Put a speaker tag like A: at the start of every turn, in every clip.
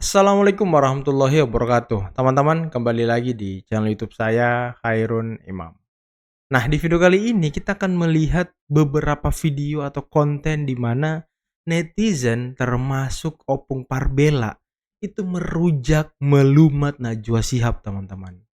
A: Assalamualaikum warahmatullahi wabarakatuh. Teman-teman, kembali lagi di channel YouTube saya, Khairun Imam. Nah, di video kali ini kita akan melihat beberapa video atau konten di mana netizen termasuk Opung Parbela itu merujak melumat Najwa Shihab, teman-teman.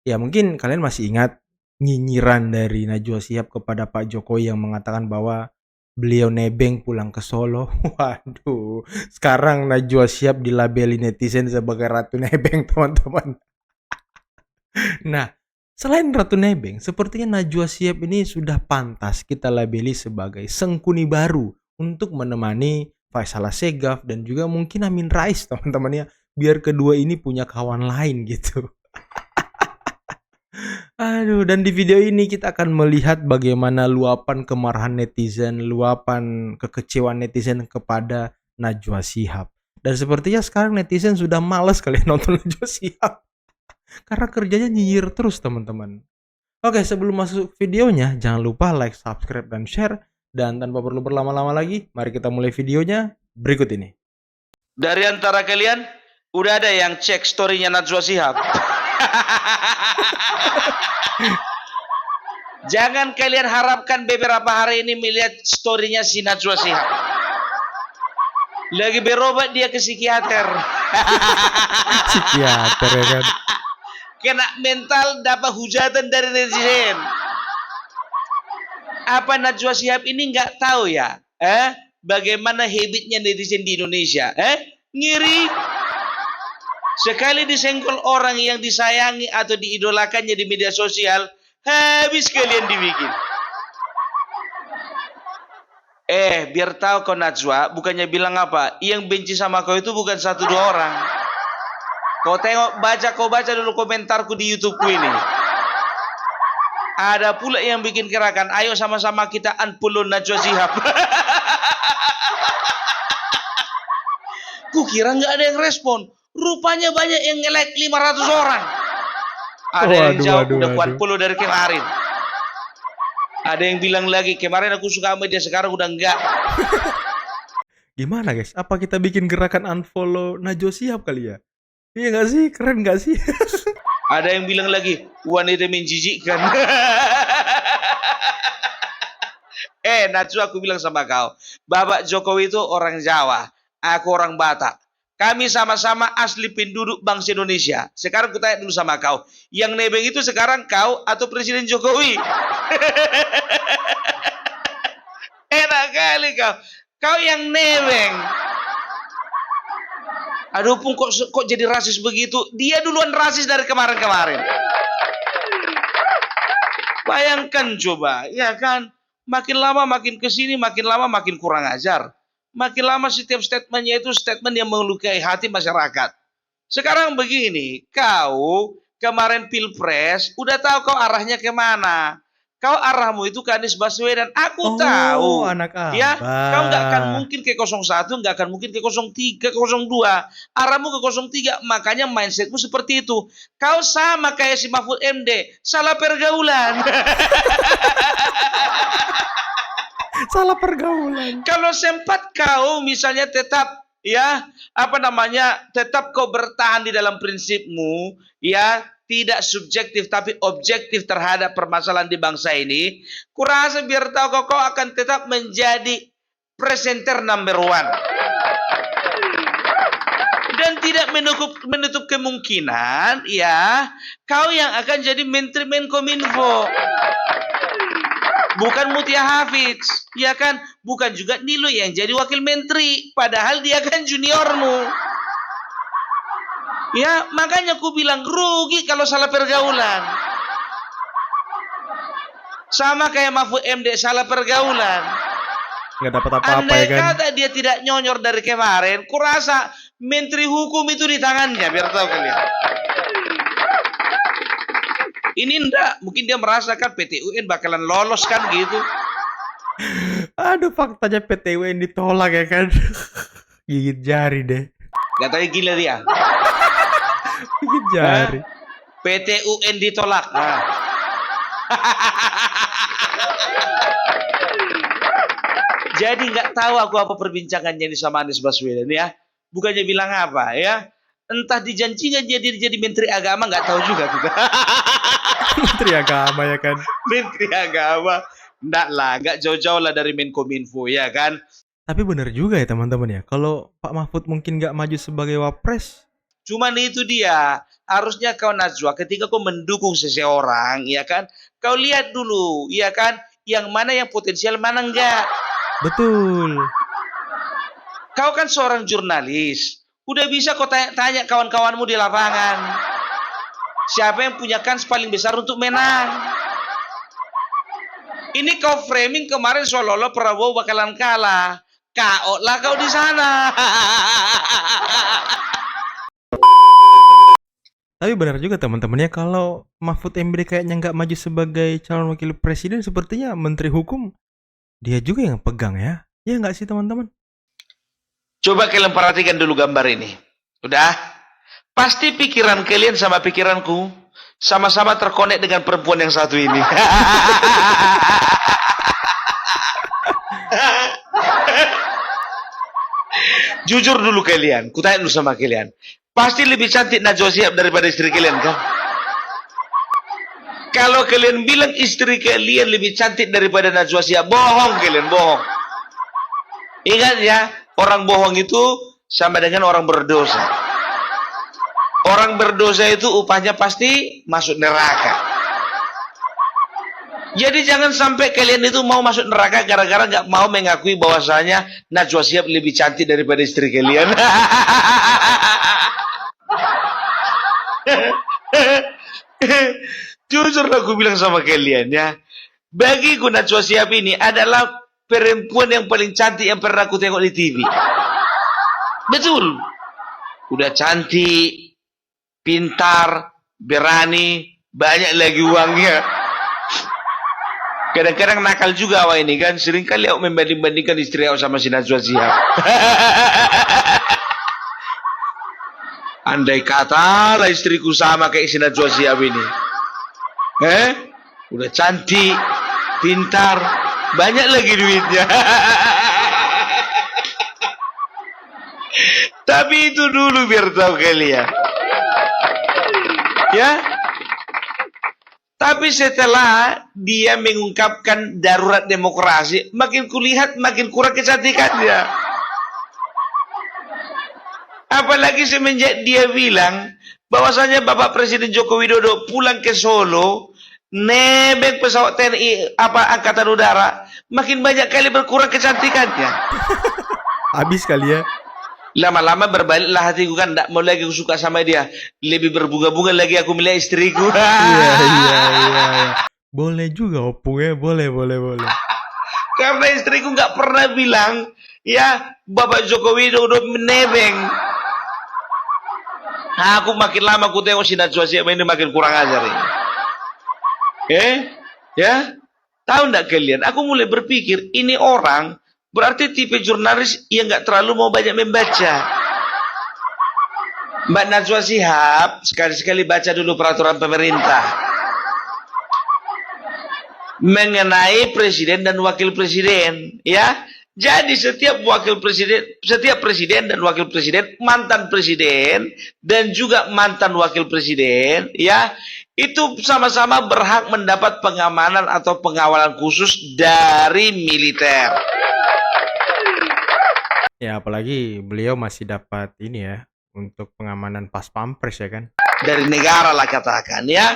A: Ya, mungkin kalian masih ingat nyinyiran dari Najwa Shihab kepada Pak Jokowi yang mengatakan bahwa beliau nebeng pulang ke Solo. Waduh, sekarang Najwa Shihab dilabeli netizen sebagai Ratu Nebeng, teman-teman. Nah, selain Ratu Nebeng, sepertinya Najwa Shihab ini sudah pantas kita labeli sebagai Sengkuni baru untuk menemani Faisal Assegaf dan juga mungkin Amin Rais, teman-teman ya, biar kedua ini punya kawan lain gitu. Aduh, dan di video ini kita akan melihat bagaimana luapan kemarahan netizen, luapan kekecewaan netizen kepada Najwa Shihab. Dan sepertinya sekarang netizen sudah malas kali nonton Najwa Shihab. Karena kerjanya nyinyir terus, teman-teman. Oke, sebelum masuk videonya, jangan lupa like, subscribe, dan share. Dan tanpa perlu berlama-lama lagi, mari kita mulai videonya berikut ini.
B: Dari antara kalian, udah ada yang cek story-nya Najwa Shihab? Jangan kalian harapkan beberapa hari ini melihat story-nya si Najwa Shihab. Lagi berobat dia ke psikiater.
A: Psikiater ya kan.
B: Kena mental, dapat hujatan dari netizen. Apa Najwa Shihab ini nggak tahu ya? Bagaimana habitnya netizen di Indonesia? Ngiri. Sekali disenggol orang yang disayangi atau diidolakannya di media sosial, habis kalian dibikin. Biar tahu kau Najwa, bukannya bilang apa? Yang benci sama kau itu bukan 1-2 orang. Kau baca dulu komentarku di YouTubeku ini. Ada pula yang bikin gerakan, ayo sama-sama kita unfollow Najwa Shihab. Kukira nggak ada yang respon. Rupanya banyak yang nge-like 500 orang. Ada yang jawab udah unfollow dari kemarin. Ada yang bilang lagi, kemarin aku suka sama dia, sekarang udah enggak.
A: Gimana guys? Apa kita bikin gerakan unfollow Najwa Shihab kali ya? Iya nggak sih? Keren nggak sih?
B: Ada yang bilang lagi, wanita menjijikkan. Najwa, aku bilang sama kau, Bapak Jokowi itu orang Jawa, aku orang Batak. Kami sama-sama asli penduduk bangsa Indonesia. Sekarang aku tanya dulu sama kau, yang nebeng itu sekarang kau atau Presiden Jokowi? Enak kali kau. Kau yang nebeng. Aduh, Pung, kok jadi rasis begitu? Dia duluan rasis dari kemarin-kemarin. Bayangkan coba, ya kan? Makin lama makin kesini, makin lama makin kurang ajar. Makin lama setiap statementnya itu statement yang melukai hati masyarakat. Sekarang begini, kau kemarin pilpres, udah tahu kau arahnya kemana. Kau arahmu itu ke Anies Baswedan. Aku tahu.
A: Anak
B: ya,
A: abah.
B: kau nggak akan mungkin ke 01, nggak akan mungkin ke 03, ke 02. Arahmu ke 03, makanya mindsetmu seperti itu. Kau sama kayak si Mahfud MD, salah pergaulan.
A: Salah pergaulan.
B: Kalau sempat kau misalnya tetap tetap kau bertahan di dalam prinsipmu, ya, tidak subjektif tapi objektif terhadap permasalahan di bangsa ini, kurasa biar tahu kau akan tetap menjadi presenter number 1. Dan tidak menutup kemungkinan, ya, kau yang akan jadi Menteri Menkominfo. Bukan Mutia Hafiz, ya kan? Bukan juga Nilo yang jadi wakil menteri, padahal dia kan juniormu. Ya, makanya aku bilang rugi kalau salah pergaulan. Sama kayak Mahfud MD, salah pergaulan.
A: Nggak dapat apa-apa ya
B: Andai
A: kan?
B: kata dia tidak nyonyor dari kemarin, kurasa menteri hukum itu di tangannya, biar tahu kalian. Ini enggak, mungkin dia merasakan PT UN bakalan lolos kan gitu.
A: Aduh, faktanya PT UN ditolak ya kan. Gigit jari deh.
B: Gak tahu gila dia.
A: Gigit jari.
B: PT UN ditolak. Jadi nggak tahu aku apa perbincangannya ini sama Anies Baswedan ya. bukannya bilang apa ya? Entah dijanjikan jadi menteri agama, nggak tahu juga kita.
A: Menteri Agama ya kan.
B: Menteri agama, nggak jauh-jauh lah dari Menkominfo ya kan.
A: Tapi benar juga ya teman-teman ya. Kalau Pak Mahfud mungkin nggak maju sebagai wapres,
B: Cuman itu dia, harusnya kau Najwa ketika kau mendukung seseorang, ya kan, kau lihat dulu, ya kan, yang mana yang potensial, mana enggak.
A: betul.
B: Kau kan seorang jurnalis, udah bisa kau tanya kawan-kawanmu di lapangan, siapa yang punya kans paling besar untuk menang. Ini kau framing kemarin seolah-olah Prabowo bakalan kalah, KO lah kau di sana.
A: Tapi benar juga teman-teman ya, kalau Mahfud MD kayaknya nggak maju sebagai calon wakil presiden, sepertinya Menteri Hukum dia juga yang pegang ya. Ya nggak sih teman-teman?
B: Coba kalian perhatikan dulu gambar ini. Udah? Pasti pikiran kalian sama pikiranku sama-sama terkonek dengan perempuan yang satu ini. Jujur dulu kalian, kutanya dulu sama kalian. Pasti lebih cantik Najwa Shihab daripada istri kalian kan? Kalau kalian bilang istri kalian lebih cantik daripada Najwa Shihab, bohong kalian, bohong. Ingat ya, orang bohong itu sama dengan orang berdosa. Orang berdosa itu upahnya pasti masuk neraka. Jadi jangan sampai kalian itu mau masuk neraka gara-gara nggak mau mengakui bahwasanya Najwa Shihab lebih cantik daripada istri kalian. Jujur aku bilang sama kalian ya, bagiku Najwa Shihab ini adalah perempuan yang paling cantik yang pernah aku tengok di TV. Betul. Udah cantik, pintar, berani, banyak lagi uangnya. Kadang-kadang nakal juga awak ini kan, sering kali aku membanding-bandingkan istri aku sama si Najwa Shihab. Andai kata lah istriku sama kayak si Najwa Shihab ini. Udah cantik, pintar, banyak lagi duitnya. Tapi itu dulu biar tahu kalian. Ya. Tapi setelah dia mengungkapkan darurat demokrasi, makin kulihat makin kurang kecantikannya. Apalagi semenjak dia bilang bahwasanya Bapak Presiden Joko Widodo pulang ke Solo, nebeng pesawat TNI Angkatan Udara, makin banyak kali berkurang kecantikannya.
A: Habis kali ya.
B: Lama-lama berbaliklah hatiku kan, tidak mau lagi aku suka sama dia. Lebih berbunga-bunga lagi aku melihat istriku.
A: Iya. Boleh juga opung ya, boleh.
B: Karena istriku nggak pernah bilang, ya Bapak Joko Widodo menebeng. Nah, aku makin lama aku tengok si Najwa Shihab ini makin kurang ajar ini. Ya, tahu nggak kalian? Aku mulai berpikir ini orang berarti tipe jurnalis yang nggak terlalu mau banyak membaca. Mbak Najwa Shihab sekali-sekali baca dulu peraturan pemerintah mengenai presiden dan wakil presiden, ya. Jadi setiap presiden dan wakil presiden, mantan presiden dan juga mantan wakil presiden, ya, itu sama-sama berhak mendapat pengamanan atau pengawalan khusus dari militer.
A: Ya apalagi beliau masih dapat ini ya, untuk pengamanan pas pampres ya kan.
B: Dari negara lah katakan ya.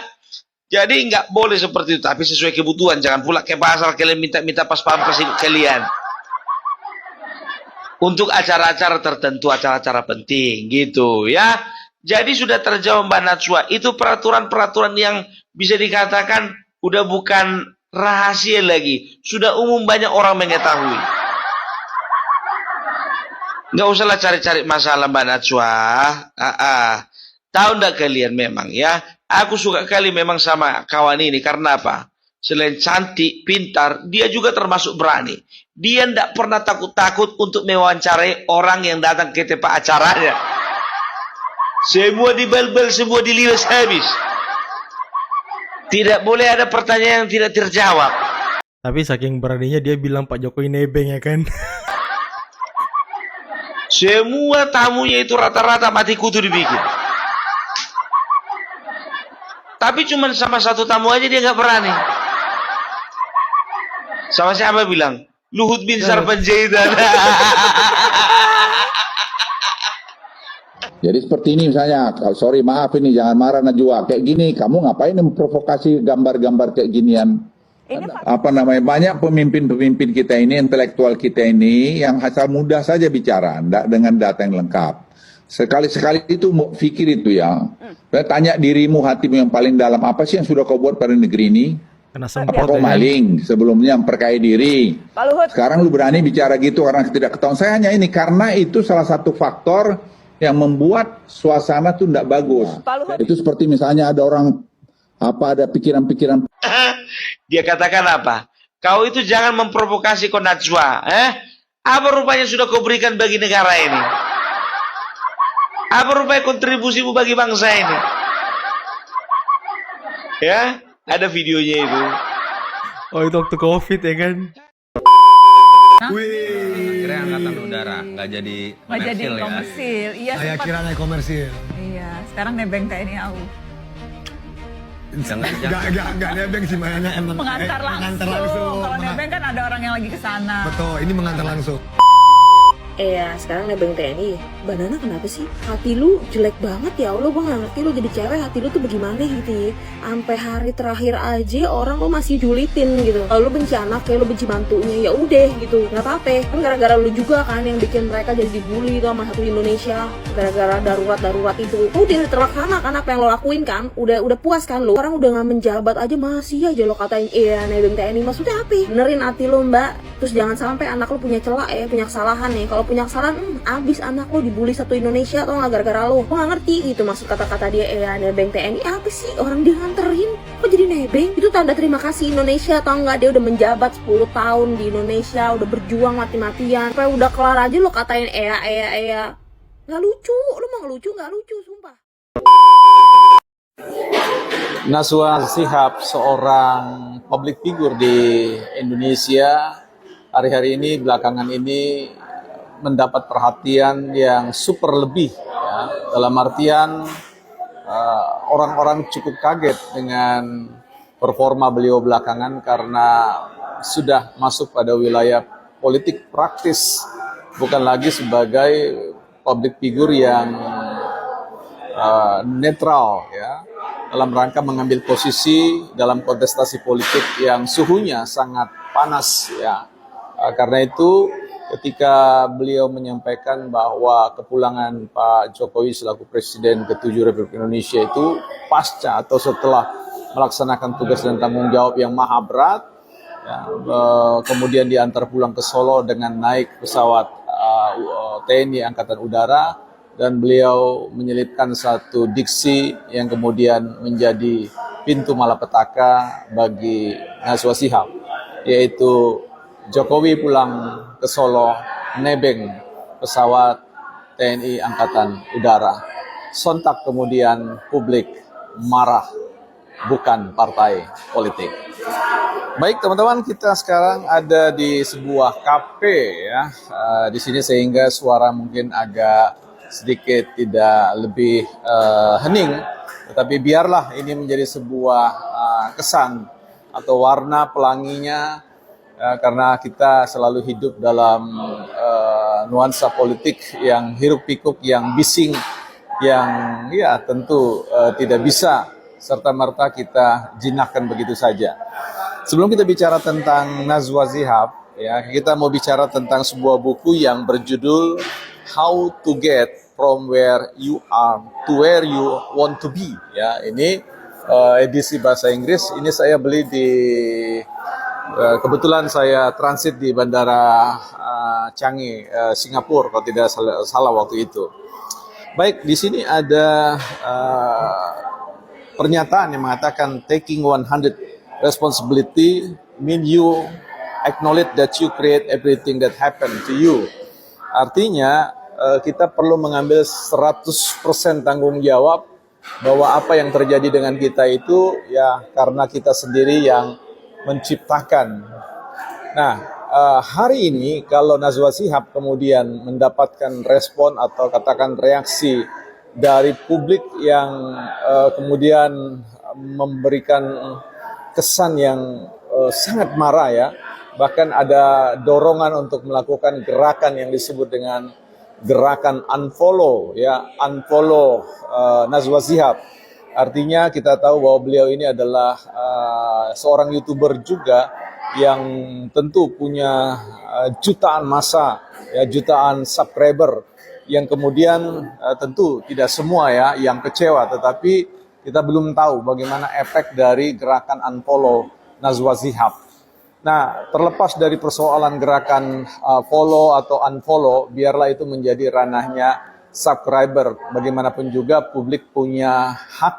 B: Jadi nggak boleh seperti itu, tapi sesuai kebutuhan. Jangan pula ke pasar kalian minta pas pampres kalian. Untuk acara-acara tertentu, acara-acara penting gitu ya. Jadi sudah terjawab Mbak Najwa, itu peraturan-peraturan yang bisa dikatakan udah bukan rahasia lagi, sudah umum banyak orang mengetahui. Nggak usahlah cari-cari masalah Mbak Najwa. Tahu nggak kalian memang ya, aku suka kali memang sama kawan ini, karena apa? Selain cantik, pintar, dia juga termasuk berani. Dia tidak pernah takut-takut untuk mewawancarai orang yang datang ke tempat acaranya. Semua dibel-bel, semua diliwes habis. Tidak boleh ada pertanyaan yang tidak terjawab.
A: Tapi saking beraninya dia bilang Pak Jokowi nebeng ya kan.
B: Semua tamunya itu rata-rata mati kutu dibikin. Tapi cuma sama satu tamu aja dia nggak berani. Sama siapa bilang? Luhut bin Sarpanjaitan.
C: Jadi seperti ini misalnya, sorry maaf ini jangan marah Najwa, kayak gini kamu ngapain memprovokasi gambar-gambar kayak ginian? Apa namanya, banyak pemimpin-pemimpin kita ini, intelektual kita ini yang asal mudah saja bicara, dengan data yang lengkap. Sekali-sekali itu pikir itu ya. Tanya dirimu, hatimu yang paling dalam, apa sih yang sudah kau buat pada negeri ini?
A: Kena
C: Apa kau maling sebelumnya, memperkaya diri? Sekarang lu berani bicara gitu karena tidak ketahuan. Saya hanya ini, karena itu salah satu faktor yang membuat suasana tuh tidak bagus. Itu seperti misalnya ada orang, ada pikiran-pikiran.
B: Dia katakan apa? Kau itu jangan memprovokasi Najwa. Apa rupanya sudah kau berikan bagi negara ini? Apa rupanya kontribusimu bagi bangsa ini? Ya, ada videonya itu.
A: Oh, itu waktu COVID ya kan?
D: Kira angkatan udara, nggak jadi komersil ya?
E: Komersil. Iya,
F: Saya kira naik komersil.
E: Iya, sekarang nebeng TNI AU.
F: Enggak nebeng sih, mainnya emang
E: Mengantar langsung. Kalau nebeng kan ada orang yang lagi ke sana.
F: Betul, ini mengantar langsung.
G: Iya, sekarang nebeng TNI. Banana kenapa sih? Hati lu jelek banget ya Allah, gue gak ngerti lu jadi cewek hati lu tuh bagaimana gitu ya. Sampai hari terakhir aja orang lu masih julitin gitu. Kalau lu benci anak, kayak lu benci mantunya, ya udah gitu, nggak apa-apa. Kan gara-gara lu juga kan yang bikin mereka jadi dibully tuh sama satu Indonesia. Gara-gara darurat itu. Udah terlaksana kan apa yang lo lakuin kan? Udah puas kan lu? Sekarang udah gak menjabat aja masih aja lo katain iya nebeng TNI. Maksudnya apa? Benerin hati lu mbak. Terus jangan sampai anak lu punya celah punya kesalahan nih. Kalau punya kesalahan, abis anak lu dibully satu Indonesia atau nggak gara-gara lu. Gue nggak ngerti gitu maksud kata-kata dia nebeng TNI apa sih? Orang dia nganterin kok jadi nebeng? Itu tanda terima kasih Indonesia atau enggak? Dia udah menjabat 10 tahun di Indonesia, udah berjuang mati-matian. Sampai udah kelar aja lo katain nggak lucu. Lu mau lucu nggak lucu sumpah.
H: Najwa Shihab, seorang public figure di Indonesia, hari-hari ini belakangan ini mendapat perhatian yang super lebih ya. Dalam artian orang-orang cukup kaget dengan performa beliau belakangan karena sudah masuk pada wilayah politik praktis, bukan lagi sebagai public figure yang netral ya, dalam rangka mengambil posisi dalam kontestasi politik yang suhunya sangat panas ya. Karena itu ketika beliau menyampaikan bahwa kepulangan Pak Jokowi selaku Presiden ke-7 Republik Indonesia itu pasca atau setelah melaksanakan tugas dan tanggung jawab yang maha berat, ya, kemudian diantar pulang ke Solo dengan naik pesawat TNI Angkatan Udara, dan beliau menyelipkan satu diksi yang kemudian menjadi pintu malapetaka bagi Najwa Shihab, yaitu Jokowi pulang ke Solo nebeng pesawat TNI Angkatan Udara. Sontak kemudian publik marah, bukan partai politik. Baik teman-teman, kita sekarang ada di sebuah kafe ya. Di sini sehingga suara mungkin agak sedikit tidak lebih hening, tetapi biarlah ini menjadi sebuah kesan atau warna pelanginya. Karena kita selalu hidup dalam nuansa politik yang hiruk pikuk, yang bising, yang ya tentu tidak bisa serta-merta kita jinakkan begitu saja. Sebelum kita bicara tentang Najwa Shihab, ya, kita mau bicara tentang sebuah buku yang berjudul How to Get from Where You Are to Where You Want to Be. Ya, ini edisi bahasa Inggris. Ini saya beli di kebetulan saya transit di Bandara Changi, Singapura kalau tidak salah waktu itu. Baik, di sini ada pernyataan yang mengatakan taking 100 responsibility mean you acknowledge that you create everything that happen to you. Artinya kita perlu mengambil 100% tanggung jawab bahwa apa yang terjadi dengan kita itu ya karena kita sendiri yang menciptakan. Nah, hari ini kalau Najwa Shihab kemudian mendapatkan respon atau katakan reaksi dari publik yang kemudian memberikan kesan yang sangat marah ya, bahkan ada dorongan untuk melakukan gerakan yang disebut dengan gerakan unfollow ya, unfollow Najwa Shihab. Artinya kita tahu bahwa beliau ini adalah seorang YouTuber juga yang tentu punya jutaan massa, ya, jutaan subscriber yang kemudian tentu tidak semua ya yang kecewa, tetapi kita belum tahu bagaimana efek dari gerakan unfollow Najwa Shihab. Nah, terlepas dari persoalan gerakan follow atau unfollow, biarlah itu menjadi ranahnya subscriber. Bagaimanapun juga publik punya hak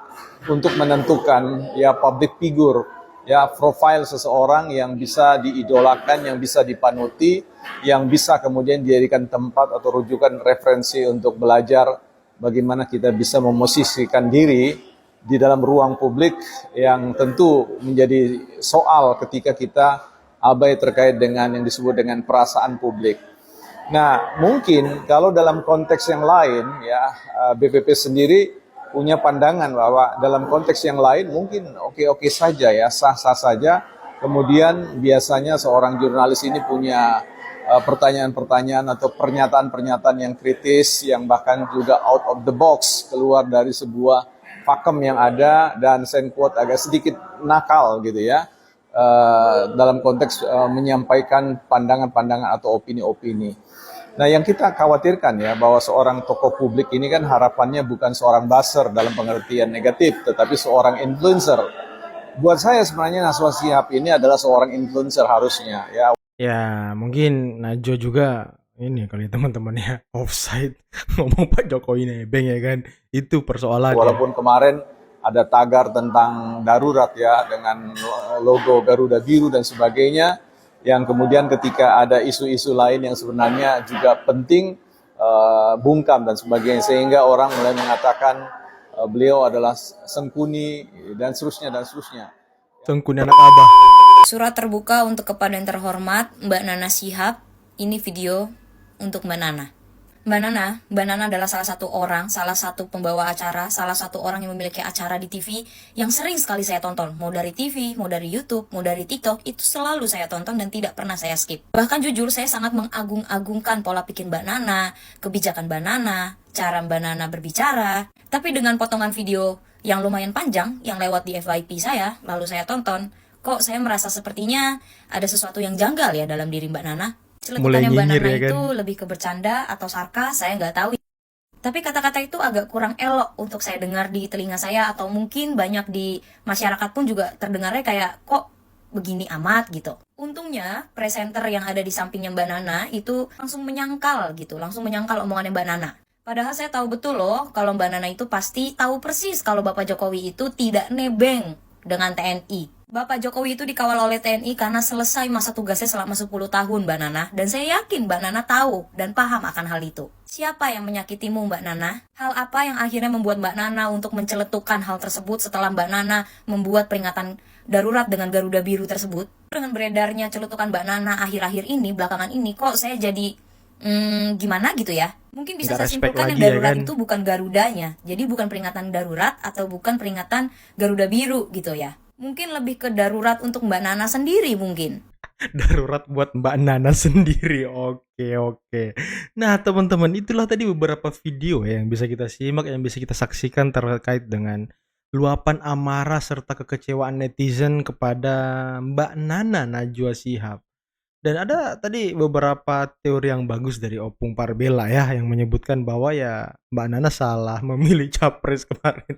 H: untuk menentukan ya public figure, ya profil seseorang yang bisa diidolakan, yang bisa dipanuti, yang bisa kemudian dijadikan tempat atau rujukan referensi untuk belajar bagaimana kita bisa memosisikan diri di dalam ruang publik yang tentu menjadi soal ketika kita abai terkait dengan yang disebut dengan perasaan publik. Nah, mungkin kalau dalam konteks yang lain ya BPP sendiri punya pandangan bahwa dalam konteks yang lain mungkin oke-oke saja ya, sah-sah saja. Kemudian biasanya seorang jurnalis ini punya pertanyaan-pertanyaan atau pernyataan-pernyataan yang kritis, yang bahkan juga out of the box, keluar dari sebuah pakem yang ada, dan saya quote agak sedikit nakal gitu ya, dalam konteks menyampaikan pandangan-pandangan atau opini-opini. Nah, yang kita khawatirkan ya, bahwa seorang tokoh publik ini kan harapannya bukan seorang buzzer dalam pengertian negatif, tetapi seorang influencer. Buat saya sebenarnya Najwa Shihab ini adalah seorang influencer harusnya ya.
A: Ya, mungkin Najwa juga ini kali teman-teman ya, offside ngomong Pak Jokowi nebeng ya kan. Itu persoalannya.
H: Walaupun kemarin ada tagar tentang darurat ya, dengan logo Garuda Biru dan sebagainya, yang kemudian ketika ada isu-isu lain yang sebenarnya juga penting, bungkam dan sebagainya, sehingga orang mulai mengatakan beliau adalah sengkuni dan seterusnya dan seterusnya.
A: Sengkuni anak abah.
I: Surat terbuka untuk kepada yang terhormat Mbak Nana Shihab. Ini video untuk Mbak Nana. Mbak Nana adalah salah satu pembawa acara, salah satu orang yang memiliki acara di TV yang sering sekali saya tonton. Mau dari TV, mau dari YouTube, mau dari TikTok, itu selalu saya tonton dan tidak pernah saya skip. Bahkan jujur saya sangat mengagung-agungkan pola pikir Mbak Nana, kebijakan Mbak Nana, cara Mbak Nana berbicara. Tapi dengan potongan video yang lumayan panjang, yang lewat di FYP saya, lalu saya tonton, kok saya merasa sepertinya ada sesuatu yang janggal ya dalam diri Mbak Nana. Celetukannya Mbak Nana ya kan? Itu lebih ke bercanda atau sarkas, saya nggak tahu. Tapi kata-kata itu agak kurang elok untuk saya dengar di telinga saya, atau mungkin banyak di masyarakat pun juga terdengarnya kayak kok begini amat gitu. Untungnya presenter yang ada di sampingnya Mbak Nana itu langsung menyangkal omongannya Mbak Nana. Padahal saya tahu betul loh kalau Mbak Nana itu pasti tahu persis kalau Bapak Jokowi itu tidak nebeng dengan TNI. Bapak Jokowi itu dikawal oleh TNI karena selesai masa tugasnya selama 10 tahun Mbak Nana. Dan saya yakin Mbak Nana tahu dan paham akan hal itu. Siapa yang menyakitimu Mbak Nana? Hal apa yang akhirnya membuat Mbak Nana untuk menceletukan hal tersebut setelah Mbak Nana membuat peringatan darurat dengan Garuda Biru tersebut? Dengan beredarnya celetukan Mbak Nana akhir-akhir ini, belakangan ini, kok saya jadi gimana gitu ya? Mungkin bisa saya simpulkan yang darurat itu bukan Garudanya. Jadi bukan peringatan darurat atau bukan peringatan Garuda Biru gitu ya. Mungkin lebih ke darurat untuk Mbak Nana sendiri mungkin.
A: Darurat buat Mbak Nana sendiri. Oke. Nah, teman-teman, itulah tadi beberapa video ya yang bisa kita simak, yang bisa kita saksikan terkait dengan luapan amarah serta kekecewaan netizen kepada Mbak Nana Najwa Shihab. Dan ada tadi beberapa teori yang bagus dari Opung Parbella ya, yang menyebutkan bahwa ya Mbak Nana salah memilih capres kemarin.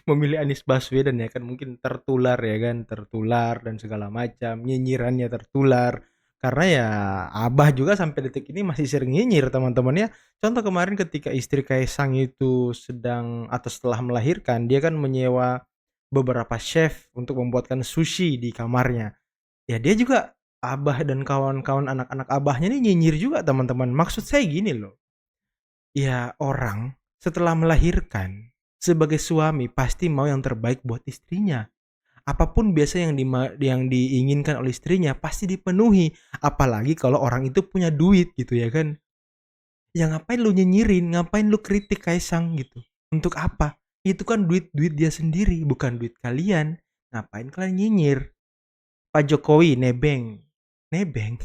A: Memilih Anies Baswedan ya kan, mungkin tertular dan segala macam, nyinyirannya tertular, karena ya Abah juga sampai detik ini masih sering nyinyir teman-teman ya. Contoh kemarin ketika istri Kaisang itu sedang atau setelah melahirkan, dia kan menyewa beberapa chef untuk membuatkan sushi di kamarnya. Ya dia juga, Abah dan kawan-kawan anak-anak Abahnya ini nyinyir juga teman-teman. Maksud saya gini loh, ya orang setelah melahirkan sebagai suami pasti mau yang terbaik buat istrinya. Apapun biasa yang diinginkan oleh istrinya pasti dipenuhi. Apalagi kalau orang itu punya duit gitu ya kan. Ya ngapain lu nyinyirin, ngapain lu kritik Kaisang gitu. Untuk apa? Itu kan duit dia sendiri, bukan duit kalian. Ngapain kalian nyinyir? Pak Jokowi nebeng. Nebeng.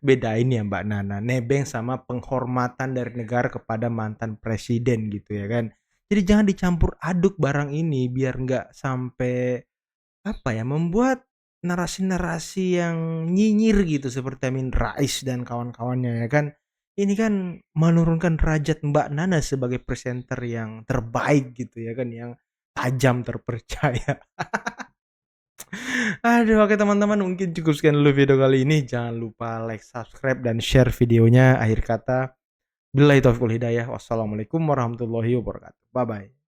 A: Bedain ya Mbak Nana, nebeng sama penghormatan dari negara kepada mantan presiden gitu ya kan. Jadi jangan dicampur aduk barang ini biar nggak sampai membuat narasi-narasi yang nyinyir gitu seperti Amin Rais dan kawan-kawannya ya kan. Ini kan menurunkan derajat Mbak Nana sebagai presenter yang terbaik gitu ya kan, yang tajam terpercaya. Aduh, oke teman-teman, mungkin cukup sekian dulu video kali ini. Jangan lupa like, subscribe, dan share videonya. Akhir kata, billahi taufiq wal hidayah. Wassalamualaikum warahmatullahi wabarakatuh. Bye-bye.